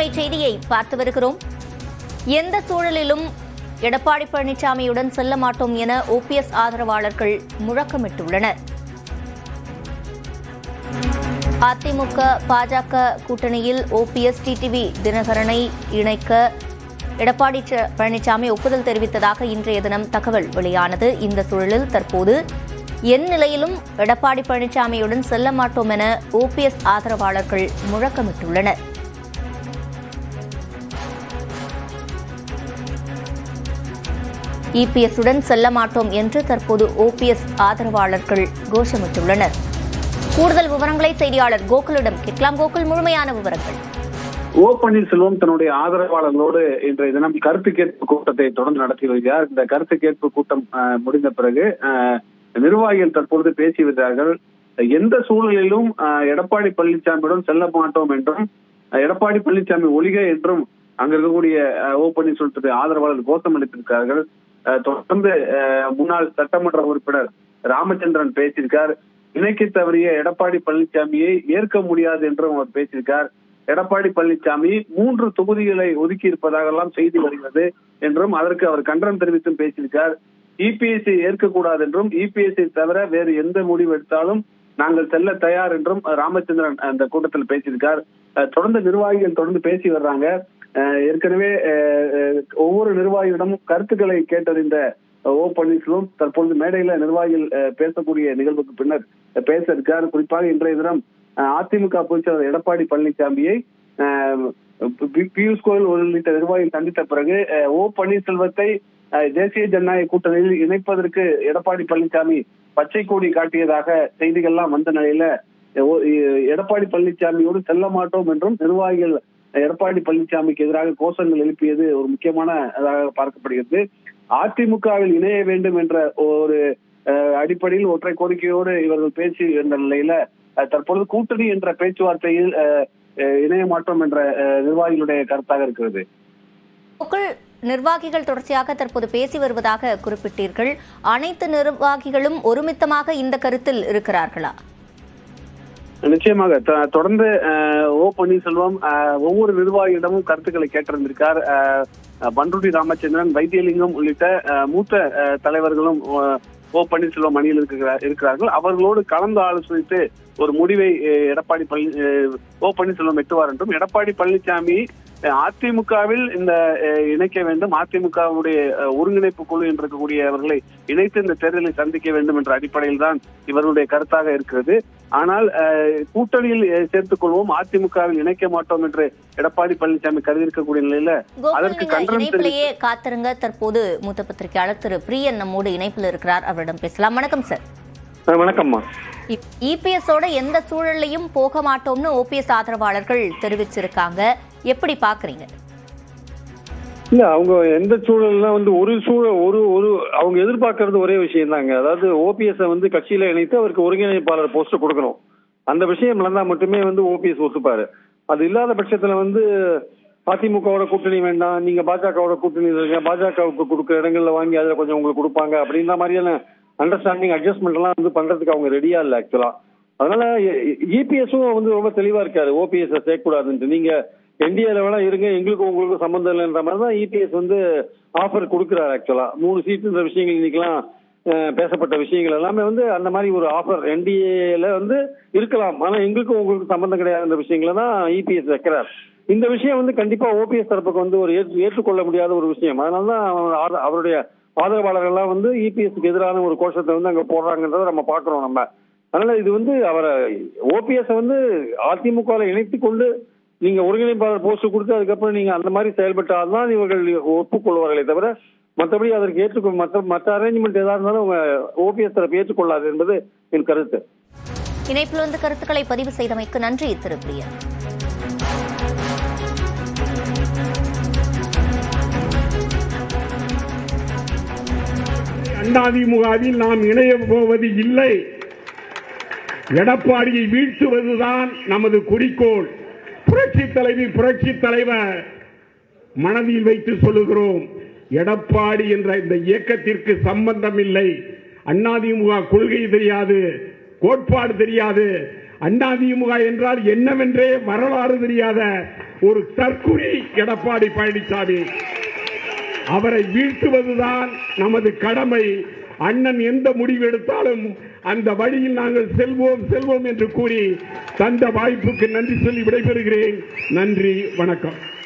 அண்மை செய்தியை பார்த்து வருகிறோம். எந்த சூழலிலும் எடப்பாடி பழனிசாமியுடன் செல்ல மாட்டோம் என ஓபிஎஸ் ஆதரவாளர்கள் முழக்கமிட்டுள்ளனர். அதிமுக பாஜக கூட்டணியில் ஓபிஎஸ் டிடிவி தினகரனை இணைக்க எடப்பாடி பழனிசாமி ஒப்புதல் தெரிவித்ததாக இன்றைய தினம் தகவல் வெளியானது. இந்த சூழலில் தற்போது என் நிலையிலும் எடப்பாடி பழனிசாமியுடன் செல்ல மாட்டோம் என ஓபிஎஸ் ஆதரவாளர்கள் முழக்கமிட்டுள்ளனர். இபிஎஸ்ஸுடன் செல்ல மாட்டோம் என்று தற்போது ஓபிஎஸ் ஆதரவாளர்கள் கோஷமிட்டுள்ளனர். கூடுதல் விவரங்களை செய்தியாளர் கோகுலிடம் கேட்கலாம். கோகுல், முழுமையான விவரங்கள். ஓ பன்னீர்செல்வம் தன்னுடைய ஆதரவாளர்களோடு இன்றைய தினம் கருத்து கேட்பு கூட்டத்தை தொடர்ந்து நடத்தி வருகிறார். இந்த கருத்து கேட்பு கூட்டம் முடிந்த பிறகு நிர்வாகிகள் தற்பொழுது பேசி வருகிறார்கள். எந்த சூழலிலும் எடப்பாடி பழனிசாமியுடன் செல்ல மாட்டோம் என்றும், எடப்பாடி பழனிசாமி ஒழிக என்றும் அங்க இருக்கக்கூடிய ஓ பன்னீர்செல்வத்துடைய ஆதரவாளர்கள் கோஷம் அளித்திருக்கிறார்கள். தொடர்ந்து முன்னாள் சட்டமன்ற உறுப்பினர் ராமச்சந்திரன் பேசியிருக்கார். இணைக்க தவறிய எடப்பாடி பழனிசாமியை ஏற்க முடியாது என்றும் அவர் பேசியிருக்கார். எடப்பாடி பழனிசாமி 3 தொகுதிகளை ஒதுக்கி இருப்பதாக செய்தி வருகிறது என்றும் அதற்கு அவர் கண்டனம் தெரிவித்தும் பேசியிருக்கார். இபிஎஸ்ஐ ஏற்கக்கூடாது என்றும், இபிஎஸ்ஐ தவிர வேறு எந்த முடிவு எடுத்தாலும் நாங்கள் செல்ல தயார் என்றும் ராமச்சந்திரன் அந்த கூட்டத்தில் பேசியிருக்கார். தொடர்ந்து நிர்வாகிகள் தொடர்ந்து பேசி வர்றாங்க. ஏற்கனவே ஒவ்வொரு நிர்வாகியிடமும் கருத்துக்களை கேட்டறிந்த ஓ பன்னீர்செல்வம் தற்பொழுது மேடையில நிர்வாகிகள் பேசக்கூடிய நிகழ்வுக்கு பின்னர் பேச இருக்கார். குறிப்பாக இன்றைய தினம் அதிமுக பொதுச்செயலாளர் எடப்பாடி பழனிசாமியை பியூஷ் கோயல் உள்ளிட்ட நிர்வாகிகள் சந்தித்த பிறகு ஓ பன்னீர்செல்வத்தை தேசிய ஜனநாயக கூட்டணியில் இணைப்பதற்கு எடப்பாடி பழனிசாமி பச்சை கொடி காட்டியதாக செய்திகள்லாம் வந்த நிலையில எடப்பாடி பழனிசாமியோடு செல்ல மாட்டோம் என்றும் நிர்வாகிகள் எடப்பாடி பழனிசாமிக்கு எதிராக கோஷங்கள் எழுப்பியது ஒரு முக்கியமானதாக பார்க்கப்படுகிறது. அதிமுகவில் இணைய வேண்டும் என்ற ஒரு அடிப்படையில் ஒற்றை கோரிக்கையோடு இவர்கள் பேசி என்ற நிலையில தற்பொழுது கூட்டணி என்ற பேச்சுவார்த்தையில் இணைய மாட்டோம் என்ற நிர்வாகிகளுடைய கருத்தாக இருக்கிறது. நிர்வாகிகள் தொடர்ச்சியாக தற்போது பேசி வருவதாக குறிப்பிட்டீர்கள். அனைத்து நிர்வாகிகளும் ஒருமித்தமாக இந்த கருத்தில் இருக்கிறார்களா? நிச்சயமாக தொடர்ந்து ஓ பன்னீர்செல்வம் ஒவ்வொரு நிர்வாகியிடமும் கருத்துக்களை கேட்டிருந்திருக்கார். பண்ருட்டி ராமச்சந்திரன், வைத்தியலிங்கம் உள்ளிட்ட மூத்த தலைவர்களும் ஓ பன்னீர்செல்வம் அணியில் இருக்கிறார்கள். அவர்களோடு கலந்து ஆலோசித்து ஒரு முடிவை ஓ பன்னீர்செல்வம் எட்டுவார் என்றும், எடப்பாடி பழனிசாமி அதிமுகவில் இந்த இணைக்க வேண்டும், அதிமுகவுடைய ஒருங்கிணைப்பு குழு என்று இருக்கக்கூடியவர்களை இணைத்து இந்த தேர்தலை சந்திக்க வேண்டும் என்ற அடிப்படையில் தான் இவர்களுடைய கருத்தாக இருக்கிறது. ஆனால் கூட்டணியில் சேர்த்துக் கொள்வோம், அதிமுகவில் இணைக்க மாட்டோம் என்று எடப்பாடி பழனிசாமி கருதி இருக்கக்கூடிய நிலையில அதற்கு கண்டனம் காத்திருங்க. தற்போது மூத்த பத்திரிகையாளர் திரு பிரியன் நம்மோடு இணைப்பில் இருக்கிறார், அவரிடம் பேசலாம். வணக்கம் சார். வணக்கம்மா. இபிஎஸ்ஸோட எந்த சூழலையும் போக மாட்டோம்னு ஓபிஎஸ் ஆதரவாளர்கள் தெரிவிச்சிருக்காங்க, எப்படி பாக்குறீங்க? இல்ல, அவங்க எந்த சூழல்னா ஒரு அவங்க எதிர்பார்க்கறது ஒரே விஷயம் தாங்க. அதாவது ஓபிஎஸ் கட்சியில இணைத்து அவருக்கு ஒருங்கிணைப்பாளர் போஸ்ட் கொடுக்கணும். அந்த விஷயம் நடந்தா மட்டுமே ஓபிஎஸ் ஒத்துப்பாரு. அது இல்லாத பட்சத்துல அதிமுகவோட கூட்டணி வேண்டாம், நீங்க பாஜகவோட கூட்டணி இருக்க, பாஜகவுக்கு கொடுக்குற இடங்கள்ல வாங்கி அதுல கொஞ்சம் உங்களுக்கு கொடுப்பாங்க அப்படின்ற மாதிரியான அண்டர்ஸ்டாண்டிங் அட்ஜஸ்ட்மெண்ட் எல்லாம் பண்றதுக்கு அவங்க ரெடியா இல்லை ஆக்சுவலா. அதனால இபிஎஸும் ரொம்ப தெளிவா இருக்காரு, ஓபிஎஸ் சேர்க்கக்கூடாதுன்ட்டு. நீங்க என்டிஏல வேணா இருங்க, எங்களுக்கும் உங்களுக்கும் சம்பந்தம் இல்லைன்ற மாதிரி தான் இபிஎஸ் ஆஃபர் கொடுக்குறாரு ஆக்சுவலா. 3 சீட்டுன்ற விஷயங்கள் இன்னைக்கெல்லாம் பேசப்பட்ட விஷயங்கள் எல்லாமே அந்த மாதிரி ஒரு ஆஃபர் என்டிஏல இருக்கலாம், ஆனா எங்களுக்கும் உங்களுக்கு சம்பந்தம் கிடையாதுன்ற விஷயங்களை தான் இபிஎஸ் வைக்கிறார். இந்த விஷயம் கண்டிப்பா ஓபிஎஸ் தரப்புக்கு ஒரு ஏற்றுக்கொள்ள முடியாத ஒரு விஷயம். அதனாலதான் அவருடைய ஆதரவாளர்கள்லாம் இபிஎஸ்க்கு எதிரான ஒரு கோஷத்தை அங்க போடுறாங்கன்றதை நம்ம பாக்குறோம் நம்ம. அதனால இது அவரை ஓபிஎஸ் அதிமுக இணைத்துக் கொண்டு நீங்க ஒருங்கிணைப்பாளர் போஸ்ட் கொடுத்து அதுக்கப்புறம் நீங்க அந்த மாதிரி செயல்பட்டால்தான் இவர்கள் ஒப்புக்கொள்வார்களே தவிர மற்றபடி அதற்கு மற்ற அரேஞ்ச்மெண்ட் ஏதா இருந்தாலும் ஓபிஎஸ் தரப்பு ஏற்றுக்கொள்ளாது என்பது என் கருத்து. இணைப்பில் கருத்துக்களை பதிவு செய்தமைக்கு நன்றி திரு பிரியன். அதிமுகவில் நாம் இணைய போவது இல்லை, எடப்பாடியை வீழ்த்துவதுதான் நமது குறிக்கோள். புரட்சி தலைவர் மனதில் வைத்து சொல்லுகிறோம், எடப்பாடி என்ற இந்த இயக்கத்திற்கு சம்பந்தம் இல்லை. அதிமுக கொள்கை தெரியாது, கோட்பாடு தெரியாது, அதிமுக என்றால் என்னவென்றே வரலாறு தெரியாத ஒரு தற்குறி எடப்பாடி பழனிசாமி. அவரை வீழ்த்துவதுதான் நமது கடமை. அண்ணன் எந்த முடிவு எடுத்தாலும் அந்த வழியில் நாங்கள் செல்வோம் என்று கூறி தந்த வாய்ப்புக்கு நன்றி சொல்லி விடைபெறுகிறேன். நன்றி, வணக்கம்.